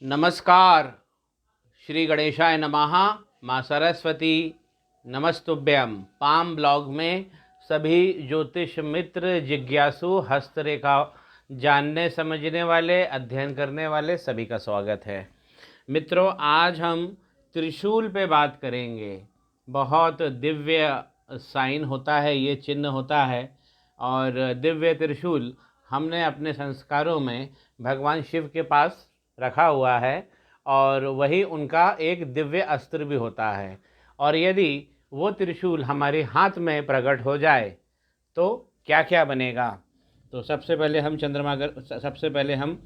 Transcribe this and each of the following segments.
नमस्कार। श्री गणेशाय नमः। माँ सरस्वती नमस्तुभ्यम। पाम ब्लॉग में सभी ज्योतिष मित्र, जिज्ञासु, हस्तरेखा जानने समझने वाले, अध्ययन करने वाले सभी का स्वागत है। मित्रों, आज हम त्रिशूल पे बात करेंगे। बहुत दिव्य साइन होता है, ये चिन्ह होता है। और दिव्य त्रिशूल हमने अपने संस्कारों में भगवान शिव के पास रखा हुआ है और वही उनका एक दिव्य अस्त्र भी होता है। और यदि वो त्रिशूल हमारे हाथ में प्रकट हो जाए तो क्या क्या बनेगा। तो सबसे पहले हम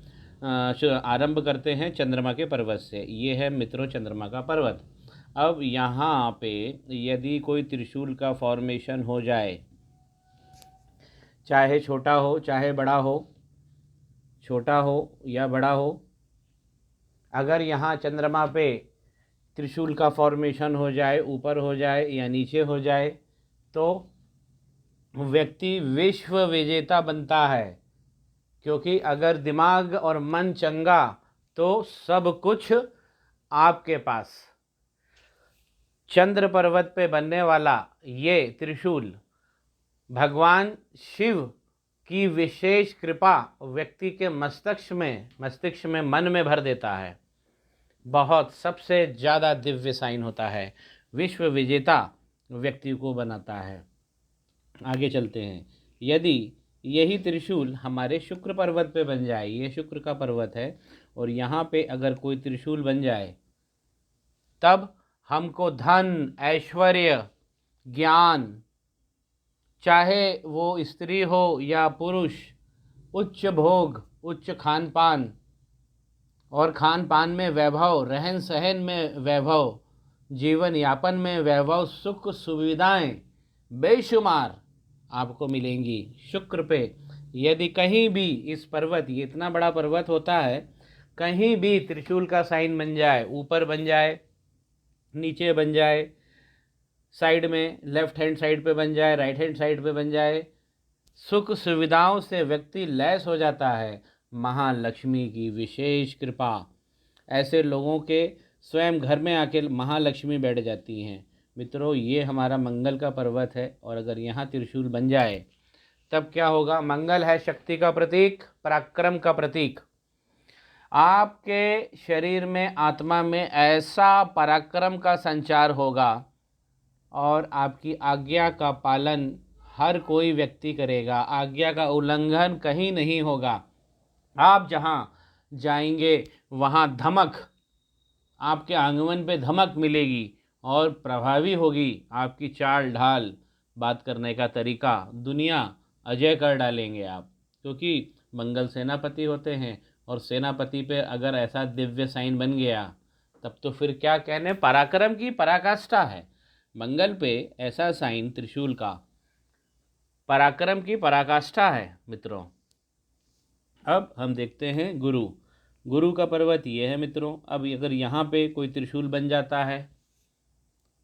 आरंभ करते हैं चंद्रमा के पर्वत से। ये है मित्रों चंद्रमा का पर्वत। अब यहाँ पे यदि कोई त्रिशूल का फॉर्मेशन हो जाए, चाहे छोटा हो चाहे बड़ा हो, छोटा हो या बड़ा हो, अगर यहाँ चंद्रमा पे त्रिशूल का फॉर्मेशन हो जाए, ऊपर हो जाए या नीचे हो जाए, तो व्यक्ति विश्व विजेता बनता है। क्योंकि अगर दिमाग और मन चंगा तो सब कुछ आपके पास। चंद्र पर्वत पे बनने वाला ये त्रिशूल भगवान शिव की विशेष कृपा व्यक्ति के मस्तिष्क में मन में भर देता है। बहुत सबसे ज़्यादा दिव्य साइन होता है, विश्व विजेता व्यक्ति को बनाता है। आगे चलते हैं। यदि यही त्रिशूल हमारे शुक्र पर्वत पे बन जाए, ये शुक्र का पर्वत है, और यहाँ पे अगर कोई त्रिशूल बन जाए, तब हमको धन, ऐश्वर्य, ज्ञान, चाहे वो स्त्री हो या पुरुष, उच्च भोग, उच्च खान पान, और खान पान में वैभव, रहन सहन में वैभव, जीवन यापन में वैभव, सुख सुविधाएं बेशुमार आपको मिलेंगी शुक्र पे। यदि कहीं भी इस पर्वत, ये इतना बड़ा पर्वत होता है, कहीं भी त्रिशूल का साइन बन जाए, ऊपर बन जाए, नीचे बन जाए, साइड में लेफ्ट हैंड साइड पे बन जाए, राइट हैंड साइड पे बन जाए, सुख सुविधाओं से व्यक्ति लैस हो जाता है। महालक्ष्मी की विशेष कृपा, ऐसे लोगों के स्वयं घर में आके महालक्ष्मी बैठ जाती हैं। मित्रों, ये हमारा मंगल का पर्वत है, और अगर यहाँ त्रिशूल बन जाए तब क्या होगा। मंगल है शक्ति का प्रतीक, पराक्रम का प्रतीक। आपके शरीर में, आत्मा में ऐसा पराक्रम का संचार होगा और आपकी आज्ञा का पालन हर कोई व्यक्ति करेगा। आज्ञा का उल्लंघन कहीं नहीं होगा। आप जहाँ जाएंगे वहाँ धमक, आपके आंगन पे धमक मिलेगी और प्रभावी होगी आपकी चाल ढाल, बात करने का तरीका। दुनिया अजय कर डालेंगे आप, क्योंकि मंगल सेनापति होते हैं, और सेनापति पे अगर ऐसा दिव्य साइन बन गया तब तो फिर क्या कहने, पराक्रम की पराकाष्ठा है। मंगल पे ऐसा साइन त्रिशूल का पराक्रम की पराकाष्ठा है। मित्रों, अब हम देखते हैं गुरु। गुरु का पर्वत ये है मित्रों। अब अगर यहाँ पे कोई त्रिशूल बन जाता है,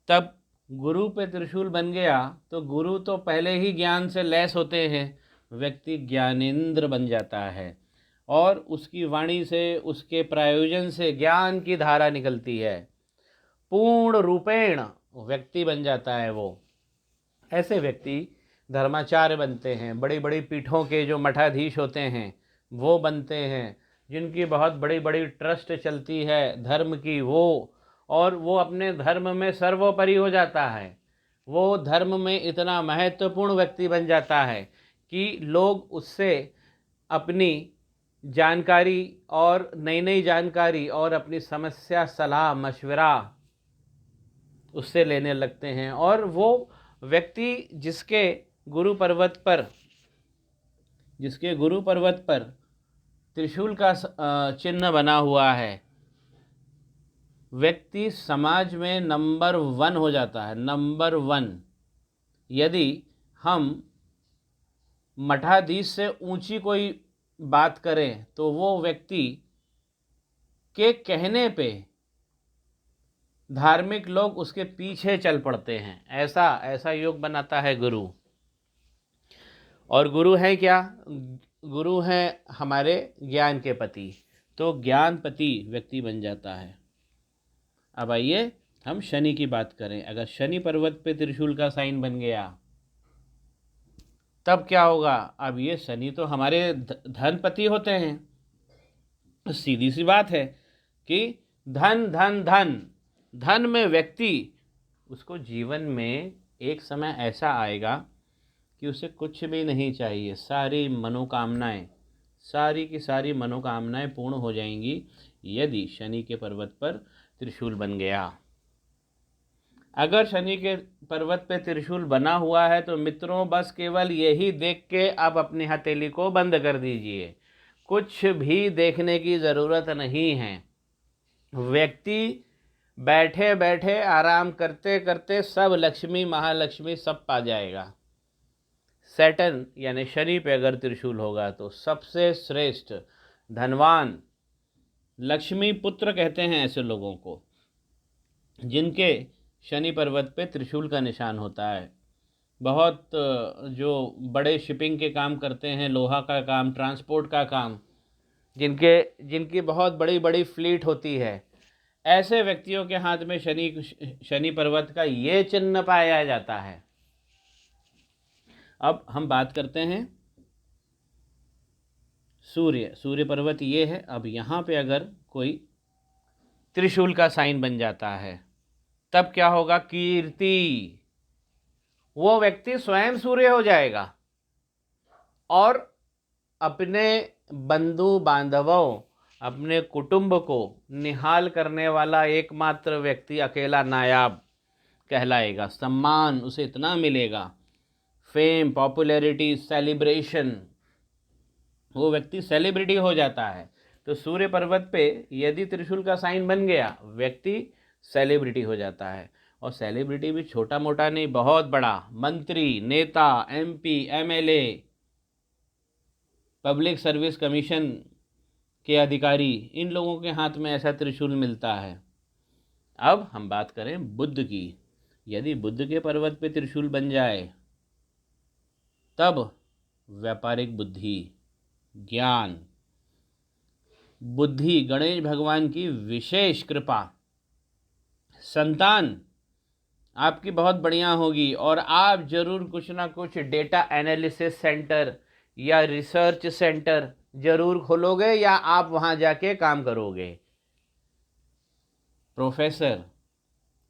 तब गुरु पे त्रिशूल बन गया तो गुरु तो पहले ही ज्ञान से लैस होते हैं, व्यक्ति ज्ञानेंद्र बन जाता है, और उसकी वाणी से, उसके प्रायोजन से ज्ञान की धारा निकलती है। पूर्ण रूपेण व्यक्ति बन जाता है वो। ऐसे व्यक्ति धर्माचार्य बनते हैं, बड़ी बड़ी पीठों के जो मठाधीश होते हैं वो बनते हैं, जिनकी बहुत बड़ी बड़ी ट्रस्ट चलती है धर्म की, और वो अपने धर्म में सर्वोपरि हो जाता है। वो धर्म में इतना महत्वपूर्ण व्यक्ति बन जाता है कि लोग उससे अपनी जानकारी और नई नई जानकारी और अपनी समस्या, सलाह, मशवरा उससे लेने लगते हैं। और वो व्यक्ति जिसके गुरु पर्वत पर त्रिशूल का चिन्ह बना हुआ है, व्यक्ति समाज में नंबर 1 हो जाता है, नंबर 1। यदि हम मठाधीश से ऊंची कोई बात करें तो वो व्यक्ति के कहने पे धार्मिक लोग उसके पीछे चल पड़ते हैं। ऐसा योग बनाता है गुरु। और गुरु है क्या? गुरु हैं हमारे ज्ञान के पति, तो ज्ञानपति व्यक्ति बन जाता है। अब आइए हम शनि की बात करें। अगर शनि पर्वत पे त्रिशूल का साइन बन गया तब क्या होगा? अब ये शनि तो हमारे धनपति होते हैं, तो सीधी सी बात है कि धन धन धन धन में व्यक्ति, उसको जीवन में एक समय ऐसा आएगा कि उसे कुछ भी नहीं चाहिए, सारी मनोकामनाएं, सारी की सारी मनोकामनाएं पूर्ण हो जाएंगी यदि शनि के पर्वत पर त्रिशूल बन गया। अगर शनि के पर्वत पे त्रिशूल बना हुआ है तो मित्रों बस केवल यही देख के आप अपनी हथेली को बंद कर दीजिए, कुछ भी देखने की ज़रूरत नहीं है। व्यक्ति बैठे बैठे आराम करते करते सब लक्ष्मी महालक्ष्मी सब पा जाएगा। सैटर्न यानी शनि पे अगर त्रिशूल होगा तो सबसे श्रेष्ठ धनवान, लक्ष्मी पुत्र कहते हैं ऐसे लोगों को जिनके शनि पर्वत पे त्रिशूल का निशान होता है। बहुत जो बड़े शिपिंग के काम करते हैं, लोहा का काम, ट्रांसपोर्ट का काम, जिनकी बहुत बड़ी बड़ी फ्लीट होती है, ऐसे व्यक्तियों के हाथ में शनि पर्वत का ये चिन्ह पाया जाता है। अब हम बात करते हैं सूर्य पर्वत ये है। अब यहाँ पे अगर कोई त्रिशूल का साइन बन जाता है तब क्या होगा? कीर्ति, वो व्यक्ति स्वयं सूर्य हो जाएगा और अपने बंधु बांधवों, अपने कुटुंब को निहाल करने वाला एकमात्र व्यक्ति अकेला नायाब कहलाएगा। सम्मान उसे इतना मिलेगा, फेम, पॉपुलैरिटी, सेलिब्रेशन, वो व्यक्ति सेलिब्रिटी हो जाता है। तो सूर्य पर्वत पे यदि त्रिशूल का साइन बन गया, व्यक्ति सेलिब्रिटी हो जाता है। और सेलिब्रिटी भी छोटा मोटा नहीं, बहुत बड़ा, मंत्री, नेता, MP, MLA, public service commission के अधिकारी, इन लोगों के हाथ में ऐसा त्रिशूल मिलता है। अब हम बात करें बुध की। यदि बुध के पर्वत पे त्रिशूल बन जाए तब व्यापारिक बुद्धि, ज्ञान, बुद्धि, गणेश भगवान की विशेष कृपा, संतान आपकी बहुत बढ़िया होगी और आप जरूर कुछ ना कुछ डेटा एनालिसिस सेंटर या रिसर्च सेंटर जरूर खोलोगे या आप वहाँ जाके काम करोगे। प्रोफेसर,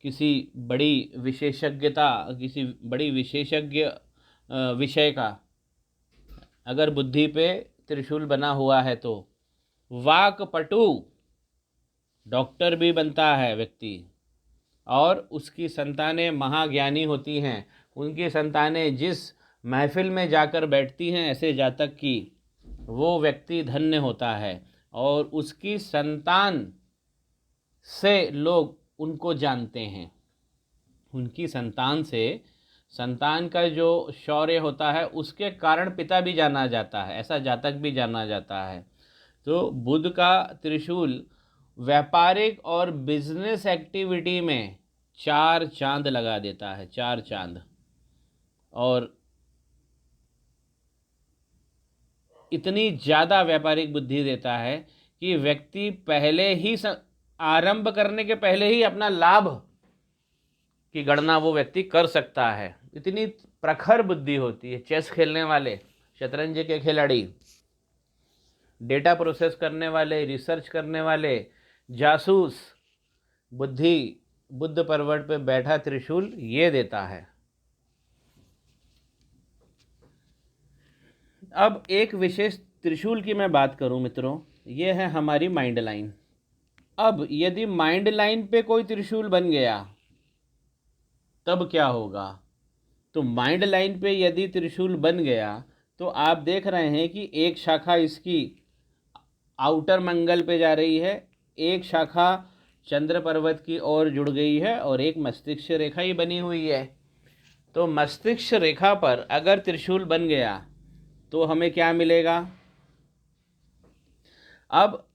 किसी बड़ी विशेषज्ञता, किसी बड़ी विशेषज्ञ विषय का अगर बुद्धि पे त्रिशूल बना हुआ है तो वाक्पटु, डॉक्टर भी बनता है व्यक्ति, और उसकी संतानें महाज्ञानी होती हैं। उनकी संतानें जिस महफिल में जाकर बैठती हैं ऐसे जातक की, वो व्यक्ति धन्य होता है और उसकी संतान से लोग उनको जानते हैं। उनकी संतान से, संतान का जो शौर्य होता है उसके कारण पिता भी जाना जाता है, ऐसा जातक भी जाना जाता है। तो बुध का त्रिशूल व्यापारिक और बिजनेस एक्टिविटी में 4 चांद लगा देता है, 4 चांद, और इतनी ज़्यादा व्यापारिक बुद्धि देता है कि व्यक्ति पहले ही आरंभ करने के पहले ही अपना लाभ की गणना वो व्यक्ति कर सकता है। इतनी प्रखर बुद्धि होती है। चेस खेलने वाले, शतरंज के खिलाड़ी, डेटा प्रोसेस करने वाले, रिसर्च करने वाले, जासूस, बुद्धि बुद्ध पर्वत पे बैठा त्रिशूल ये देता है। अब एक विशेष त्रिशूल की मैं बात करूं मित्रों, ये है हमारी माइंड लाइन। अब यदि माइंड लाइन पे कोई त्रिशूल बन गया तब क्या होगा? तो माइंड लाइन पे यदि त्रिशूल बन गया तो आप देख रहे हैं कि एक शाखा इसकी आउटर मंगल पे जा रही है, एक शाखा चंद्र पर्वत की ओर जुड़ गई है और एक मस्तिष्क रेखा ही बनी हुई है। तो मस्तिष्क रेखा पर अगर त्रिशूल बन गया तो हमें क्या मिलेगा? अब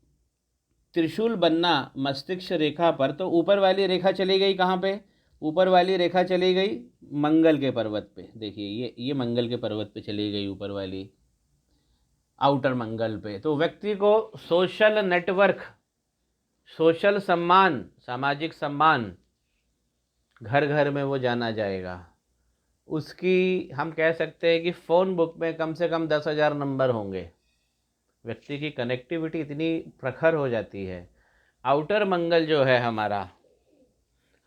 त्रिशूल बनना मस्तिष्क रेखा पर, तो ऊपर वाली रेखा चली गई कहाँ पे? ऊपर वाली रेखा चली गई मंगल के पर्वत पे। देखिए ये मंगल के पर्वत पे चली गई ऊपर वाली। आउटर मंगल पे। तो व्यक्ति को सोशल नेटवर्क, सोशल सम्मान, सामाजिक सम्मान घर घर में वो जाना जाएगा। उसकी हम कह सकते हैं कि फ़ोन बुक में कम से कम 10,000 नंबर होंगे। व्यक्ति की कनेक्टिविटी इतनी प्रखर हो जाती है। आउटर मंगल जो है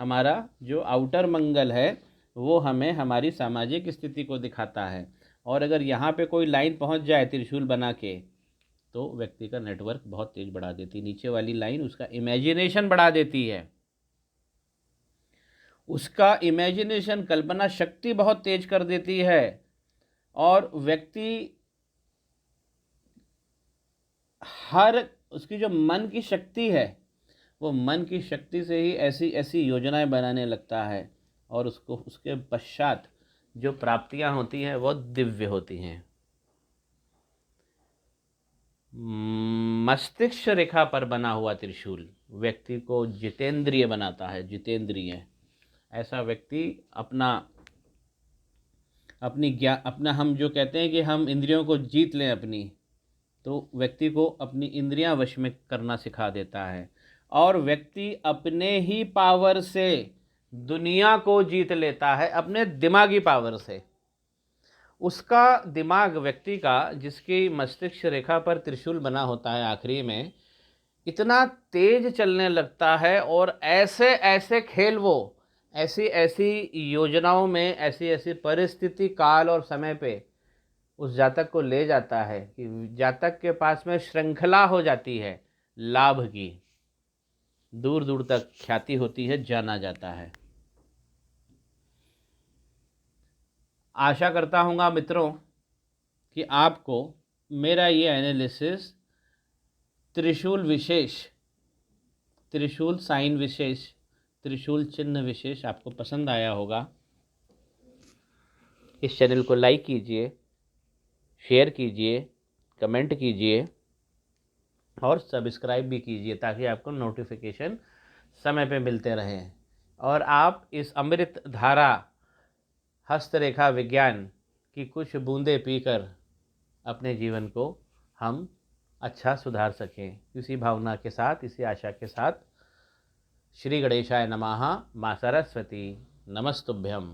हमारा जो आउटर मंगल है वो हमें हमारी सामाजिक स्थिति को दिखाता है। और अगर यहाँ पे कोई लाइन पहुँच जाए त्रिशूल बना के, तो व्यक्ति का नेटवर्क बहुत तेज बढ़ा देती है। नीचे वाली लाइन उसका इमेजिनेशन बढ़ा देती है, उसका इमेजिनेशन, कल्पना शक्ति बहुत तेज कर देती है। और व्यक्ति हर उसकी जो मन की शक्ति है, वो मन की शक्ति से ही ऐसी ऐसी योजनाएं बनाने लगता है, और उसको उसके पश्चात जो प्राप्तियां होती हैं वो दिव्य होती हैं। मस्तिष्क रेखा पर बना हुआ त्रिशूल व्यक्ति को जितेंद्रिय बनाता है। जितेंद्रिय ऐसा व्यक्ति अपना हम जो कहते हैं कि हम इंद्रियों को जीत लें अपनी, तो व्यक्ति को अपनी इंद्रियां वश में करना सिखा देता है। और व्यक्ति अपने ही पावर से दुनिया को जीत लेता है, अपने दिमागी पावर से। उसका दिमाग, व्यक्ति का, जिसकी मस्तिष्क रेखा पर त्रिशूल बना होता है आखिरी में, इतना तेज चलने लगता है, और ऐसे ऐसे खेल वो ऐसी ऐसी योजनाओं में, ऐसी ऐसी परिस्थिति, काल और समय पे उस जातक को ले जाता है कि जातक के पास में श्रृंखला हो जाती है लाभ की, दूर दूर तक ख्याति होती है, जाना जाता है। आशा करता हूँगा मित्रों कि आपको मेरा ये एनालिसिस त्रिशूल विशेष, त्रिशूल साइन विशेष, त्रिशूल चिन्ह विशेष आपको पसंद आया होगा। इस चैनल को लाइक कीजिए, शेयर कीजिए, कमेंट कीजिए और सब्सक्राइब भी कीजिए, ताकि आपको नोटिफिकेशन समय पे मिलते रहें। और आप इस अमृत धारा हस्तरेखा विज्ञान की कुछ बूंदें पीकर अपने जीवन को हम अच्छा सुधार सकें। इसी भावना के साथ, इसी आशा के साथ, श्री गणेशाय नमः। मां सरस्वती नमस्तुभ्यम।